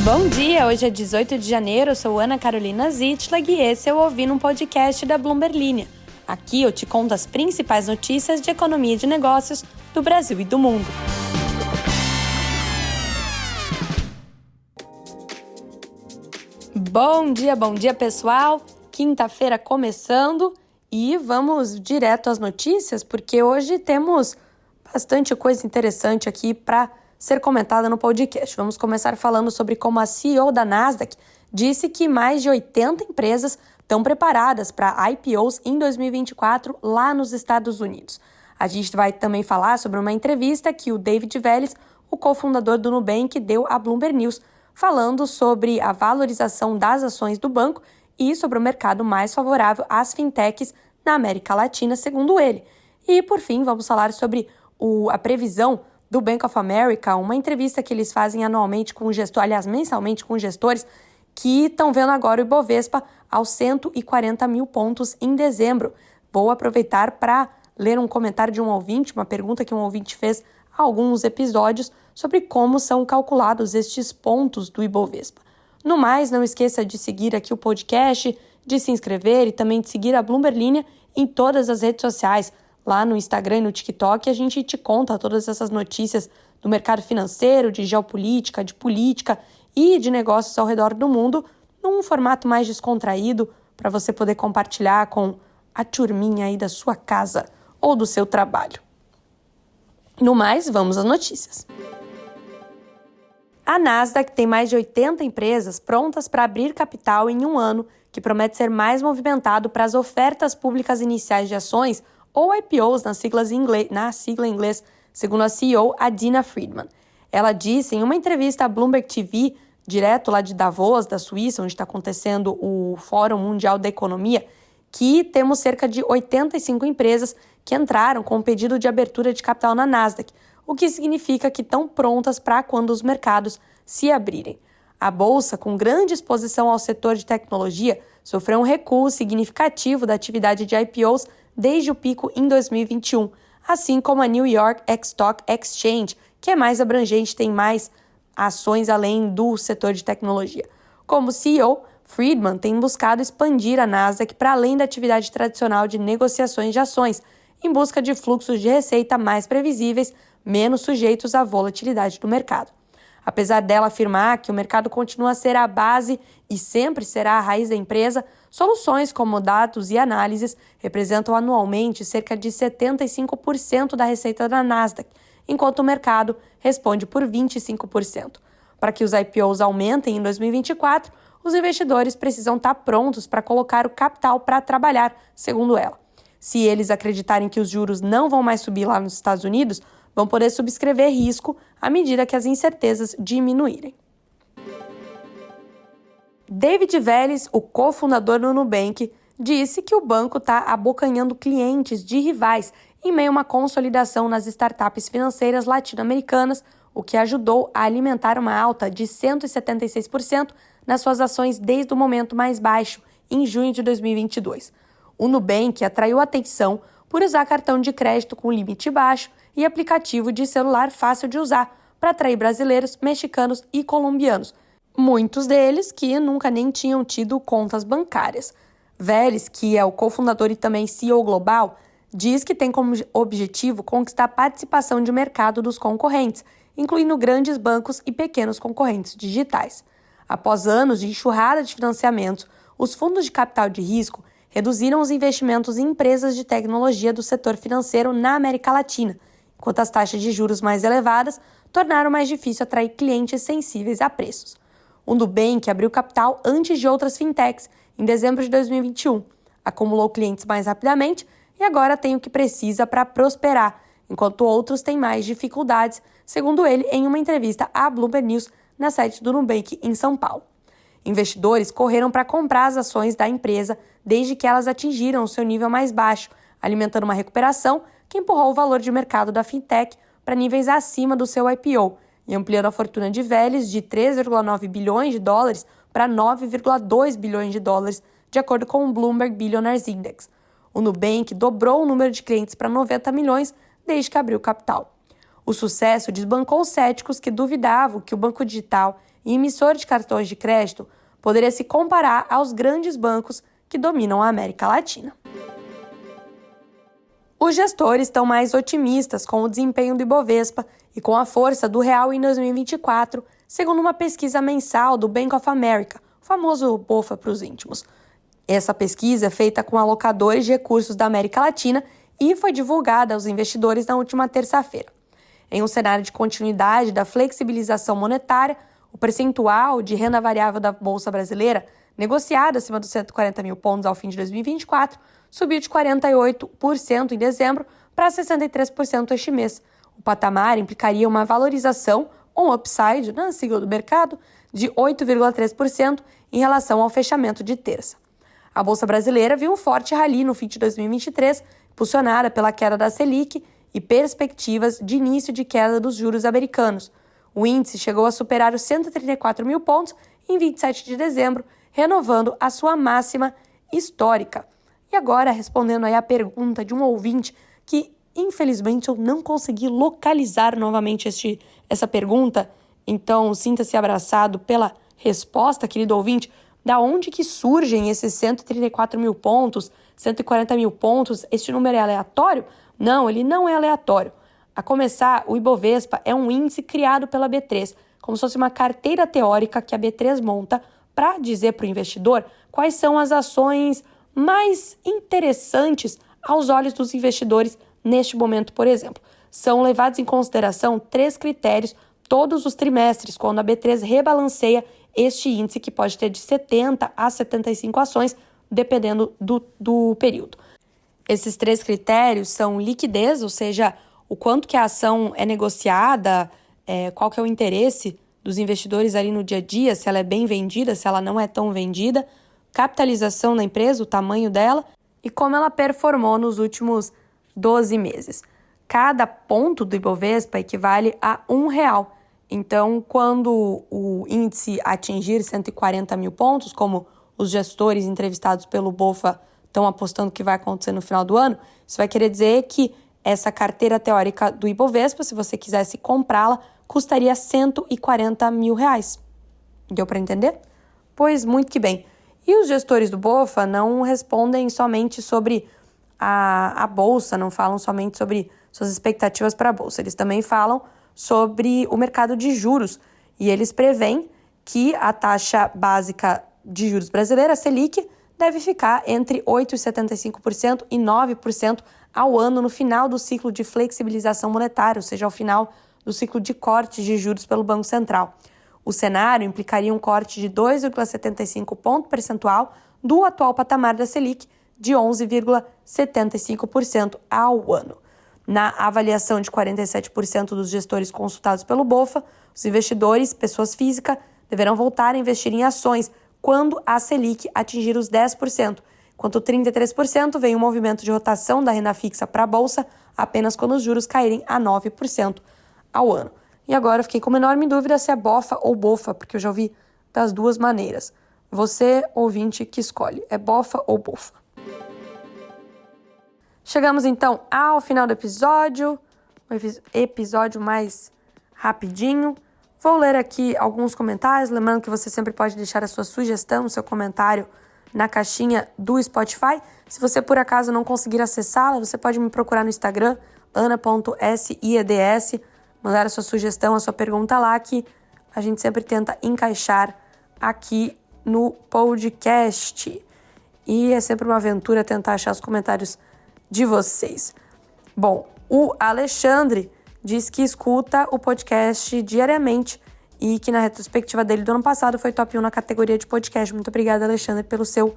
Bom dia, hoje é 18 de janeiro, eu sou Ana Carolina Zitlag e esse é o Ouvindo um Podcast da Bloomberg Linha. Aqui eu te conto as principais notícias de economia e de negócios do Brasil e do mundo. Bom dia pessoal! Quinta-feira começando e vamos direto às notícias porque hoje temos bastante coisa interessante aqui para ser comentada no podcast. Vamos começar falando sobre como a CEO da Nasdaq disse que mais de 80 empresas estão preparadas para IPOs em 2024 lá nos Estados Unidos. A gente vai também falar sobre uma entrevista que o David Vélez, o cofundador do Nubank, deu à Bloomberg News, falando sobre a valorização das ações do banco e sobre o mercado mais favorável às fintechs na América Latina, segundo ele. E, por fim, vamos falar sobre a previsão do Bank of America, uma entrevista que eles fazem anualmente com mensalmente com gestores que estão vendo agora o Ibovespa aos 140 mil pontos em dezembro. Vou aproveitar para ler um comentário de um ouvinte, uma pergunta que um ouvinte fez há alguns episódios sobre como são calculados estes pontos do Ibovespa. No mais, não esqueça de seguir aqui o podcast, de se inscrever e também de seguir a Bloomberg Linha em todas as redes sociais. Lá no Instagram e no TikTok, a gente te conta todas essas notícias do mercado financeiro, de geopolítica, de política e de negócios ao redor do mundo, num formato mais descontraído, para você poder compartilhar com a turminha aí da sua casa ou do seu trabalho. No mais, vamos às notícias. A Nasdaq tem mais de 80 empresas prontas para abrir capital em um ano, que promete ser mais movimentado para as ofertas públicas iniciais de ações ou IPOs na sigla em inglês, segundo a CEO Adena Friedman. Ela disse em uma entrevista à Bloomberg TV, direto lá de Davos, da Suíça, onde está acontecendo o Fórum Mundial da Economia, que temos cerca de 85 empresas que entraram com um pedido de abertura de capital na Nasdaq, o que significa que estão prontas para quando os mercados se abrirem. A bolsa, com grande exposição ao setor de tecnologia, sofreu um recuo significativo da atividade de IPOs desde o pico em 2021, assim como a New York Stock Exchange, que é mais abrangente, tem mais ações além do setor de tecnologia. Como CEO, Friedman tem buscado expandir a Nasdaq para além da atividade tradicional de negociações de ações, em busca de fluxos de receita mais previsíveis, menos sujeitos à volatilidade do mercado. Apesar dela afirmar que o mercado continua a ser a base e sempre será a raiz da empresa, soluções como dados e análises representam anualmente cerca de 75% da receita da Nasdaq, enquanto o mercado responde por 25%. Para que os IPOs aumentem em 2024, os investidores precisam estar prontos para colocar o capital para trabalhar, segundo ela. Se eles acreditarem que os juros não vão mais subir lá nos Estados Unidos, vão poder subscrever risco à medida que as incertezas diminuírem. David Vélez, o cofundador do Nubank, disse que o banco está abocanhando clientes de rivais em meio a uma consolidação nas startups financeiras latino-americanas, o que ajudou a alimentar uma alta de 176% nas suas ações desde o momento mais baixo, em junho de 2022. O Nubank atraiu atenção por usar cartão de crédito com limite baixo e aplicativo de celular fácil de usar para atrair brasileiros, mexicanos e colombianos, muitos deles que nunca nem tinham tido contas bancárias. Vélez, que é o cofundador e também CEO global, diz que tem como objetivo conquistar a participação de mercado dos concorrentes, incluindo grandes bancos e pequenos concorrentes digitais. Após anos de enxurrada de financiamentos, os fundos de capital de risco reduziram os investimentos em empresas de tecnologia do setor financeiro na América Latina, enquanto as taxas de juros mais elevadas tornaram mais difícil atrair clientes sensíveis a preços. O Nubank abriu capital antes de outras fintechs, em dezembro de 2021, acumulou clientes mais rapidamente e agora tem o que precisa para prosperar, enquanto outros têm mais dificuldades, segundo ele em uma entrevista à Bloomberg News na sede do Nubank em São Paulo. Investidores correram para comprar as ações da empresa desde que elas atingiram o seu nível mais baixo, alimentando uma recuperação que empurrou o valor de mercado da fintech para níveis acima do seu IPO e ampliando a fortuna de Vélez de 3,9 bilhões de dólares para 9,2 bilhões de dólares, de acordo com o Bloomberg Billionaires Index. O Nubank dobrou o número de clientes para 90 milhões desde que abriu capital. O sucesso desbancou os céticos que duvidavam que o banco digital e emissor de cartões de crédito, poderia se comparar aos grandes bancos que dominam a América Latina. Os gestores estão mais otimistas com o desempenho do Ibovespa e com a força do real em 2024, segundo uma pesquisa mensal do Bank of America, o famoso BofA para os íntimos. Essa pesquisa é feita com alocadores de recursos da América Latina e foi divulgada aos investidores na última terça-feira. Em um cenário de continuidade da flexibilização monetária, o percentual de renda variável da Bolsa Brasileira, negociado acima dos 140 mil pontos ao fim de 2024, subiu de 48% em dezembro para 63% este mês. O patamar implicaria uma valorização, ou um upside, na sigla do mercado, de 8,3% em relação ao fechamento de terça. A Bolsa Brasileira viu um forte rally no fim de 2023, impulsionada pela queda da Selic e perspectivas de início de queda dos juros americanos. O índice chegou a superar os 134 mil pontos em 27 de dezembro, renovando a sua máxima histórica. E agora, respondendo aí a pergunta de um ouvinte que, infelizmente, eu não consegui localizar novamente essa pergunta, então sinta-se abraçado pela resposta, querido ouvinte. Da onde que surgem esses 134 mil pontos, 140 mil pontos? Este número é aleatório? Não, ele não é aleatório. A começar, o Ibovespa é um índice criado pela B3, como se fosse uma carteira teórica que a B3 monta para dizer para o investidor quais são as ações mais interessantes aos olhos dos investidores neste momento, por exemplo. São levados em consideração 3 critérios todos os trimestres, quando a B3 rebalanceia este índice, que pode ter de 70 a 75 ações, dependendo do período. Esses 3 critérios são liquidez, ou seja, o quanto que a ação é negociada, qual que é o interesse dos investidores ali no dia a dia, se ela é bem vendida, se ela não é tão vendida, capitalização da empresa, o tamanho dela e como ela performou nos últimos 12 meses. Cada ponto do Ibovespa equivale a R$1. Então, quando o índice atingir 140 mil pontos, como os gestores entrevistados pelo BofA estão apostando que vai acontecer no final do ano, isso vai querer dizer que essa carteira teórica do Ibovespa, se você quisesse comprá-la, custaria R$140 mil. Deu para entender? Pois muito que bem. E os gestores do BofA não respondem somente sobre a Bolsa, não falam somente sobre suas expectativas para a Bolsa. Eles também falam sobre o mercado de juros. E eles preveem que a taxa básica de juros brasileira, a Selic, deve ficar entre 8,75% e 9% ao ano no final do ciclo de flexibilização monetária, ou seja, ao final do ciclo de cortes de juros pelo Banco Central. O cenário implicaria um corte de 2,75 ponto percentual do atual patamar da Selic, de 11,75% ao ano. Na avaliação de 47% dos gestores consultados pelo BofA, os investidores, pessoas físicas, deverão voltar a investir em ações quando a Selic atingir os 10%, enquanto 33% vem um movimento de rotação da renda fixa para a Bolsa apenas quando os juros caírem a 9% ao ano. E agora eu fiquei com uma enorme dúvida se é BOFA ou BOFA, porque eu já ouvi das duas maneiras. Você, ouvinte, que escolhe, é BOFA ou BOFA? Chegamos então ao final do episódio, um episódio mais rapidinho. Vou ler aqui alguns comentários, lembrando que você sempre pode deixar a sua sugestão, o seu comentário na caixinha do Spotify. Se você por acaso não conseguir acessá-la, você pode me procurar no Instagram, ana.sieds, mandar a sua sugestão, a sua pergunta lá, que a gente sempre tenta encaixar aqui no podcast. E é sempre uma aventura tentar achar os comentários de vocês. Bom, o Alexandre diz que escuta o podcast diariamente e que na retrospectiva dele do ano passado foi top 1 na categoria de podcast. Muito obrigada, Alexandre, pelo seu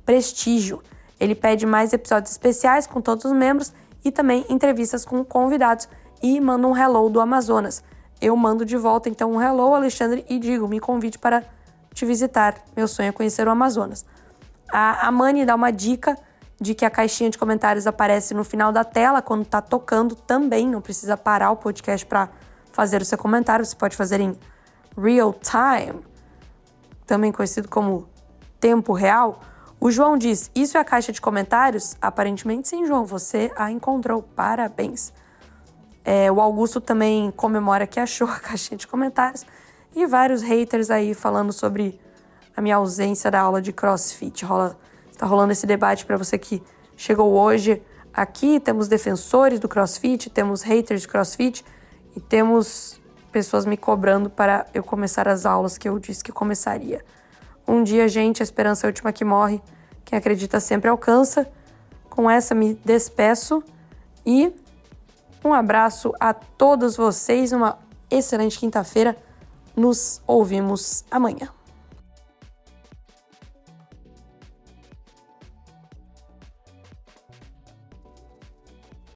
prestígio. Ele pede mais episódios especiais com todos os membros e também entrevistas com convidados e manda um hello do Amazonas. Eu mando de volta então um hello, Alexandre, e digo, me convide para te visitar. Meu sonho é conhecer o Amazonas. A Mani dá uma dica de que a caixinha de comentários aparece no final da tela, quando está tocando também, não precisa parar o podcast para fazer o seu comentário, você pode fazer em real time, também conhecido como tempo real. O João diz, isso é a caixa de comentários? Aparentemente sim, João, você a encontrou, parabéns. O Augusto também comemora que achou a caixinha de comentários. E vários haters aí falando sobre a minha ausência da aula de CrossFit. Está rolando esse debate para você que chegou hoje aqui. Temos defensores do CrossFit, temos haters de CrossFit e temos pessoas me cobrando para eu começar as aulas que eu disse que começaria. Um dia, gente, a esperança é a última que morre. Quem acredita sempre alcança. Com essa me despeço e um abraço a todos vocês. Uma excelente quinta-feira. Nos ouvimos amanhã.